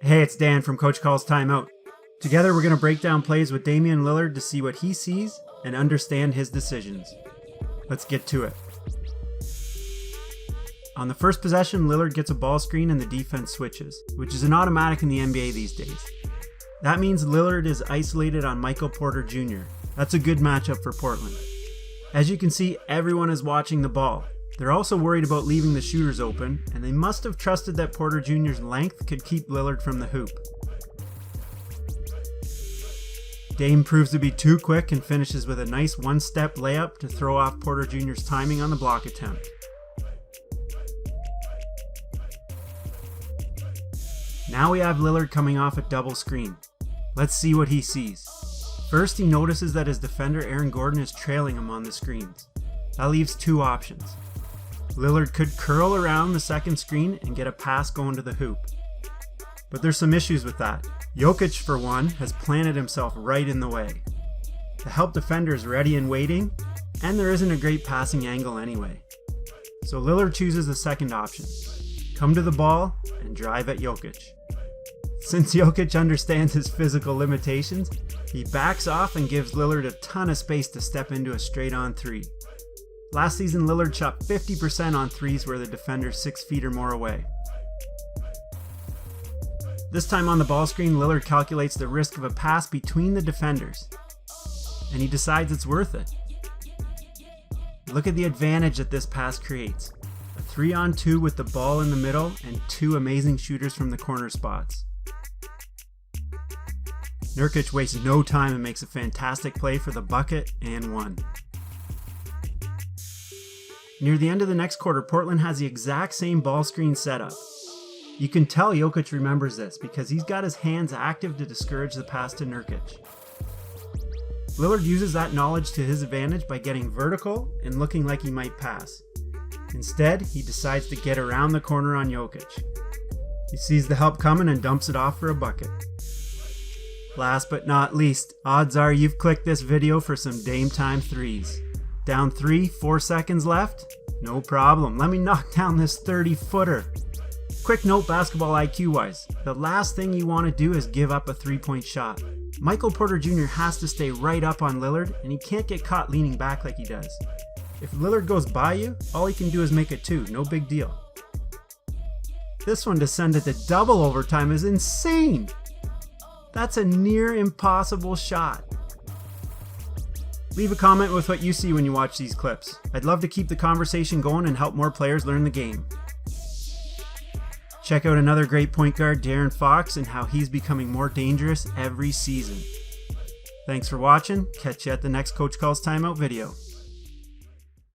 Hey, it's Dan from Coach Calls Timeout. Together we're going to break down plays with Damian Lillard to see what he sees and understand his decisions. Let's get to it. On the first possession, Lillard gets a ball screen and the defense switches, which is an automatic in the NBA these days. That means Lillard is isolated on Michael Porter Jr. That's a good matchup for Portland. As you can see, everyone is watching the ball. They're also worried about leaving the shooters open, and they must have trusted that Porter Jr.'s length could keep Lillard from the hoop. Dame proves to be too quick and finishes with a nice one-step layup to throw off Porter Jr.'s timing on the block attempt. Now we have Lillard coming off a double screen. Let's see what he sees. First, he notices that his defender Aaron Gordon is trailing him on the screens. That leaves two options. Lillard could curl around the second screen and get a pass going to the hoop. But there's some issues with that. Jokic, for one, has planted himself right in the way. The help defender is ready and waiting, and there isn't a great passing angle anyway. So Lillard chooses the second option. Come to the ball and drive at Jokic. Since Jokic understands his physical limitations, he backs off and gives Lillard a ton of space to step into a straight-on three. Last season, Lillard shot 50% on threes where the defender's 6 feet or more away. This time on the ball screen, Lillard calculates the risk of a pass between the defenders, and he decides it's worth it. Look at the advantage that this pass creates. A 3-on-2 with the ball in the middle and two amazing shooters from the corner spots. Nurkic wastes no time and makes a fantastic play for the bucket and one. Near the end of the next quarter, Portland has the exact same ball screen setup. You can tell Jokic remembers this because he's got his hands active to discourage the pass to Nurkic. Lillard uses that knowledge to his advantage by getting vertical and looking like he might pass. Instead, he decides to get around the corner on Jokic. He sees the help coming and dumps it off for a bucket. Last but not least, odds are you've clicked this video for some Dame time threes. Down 3, 4 seconds left? No problem, let me knock down this 30-footer. Quick note basketball IQ wise, the last thing you want to do is give up a 3-point shot. Michael Porter Jr. has to stay right up on Lillard and he can't get caught leaning back like he does. If Lillard goes by you, all he can do is make it 2, no big deal. This one to send it to double overtime is insane! That's a near impossible shot. Leave a comment with what you see when you watch these clips. I'd love to keep the conversation going and help more players learn the game. Check out another great point guard, De'Aaron Fox, and how he's becoming more dangerous every season. Thanks for watching. Catch you at the next Coach Calls Timeout video.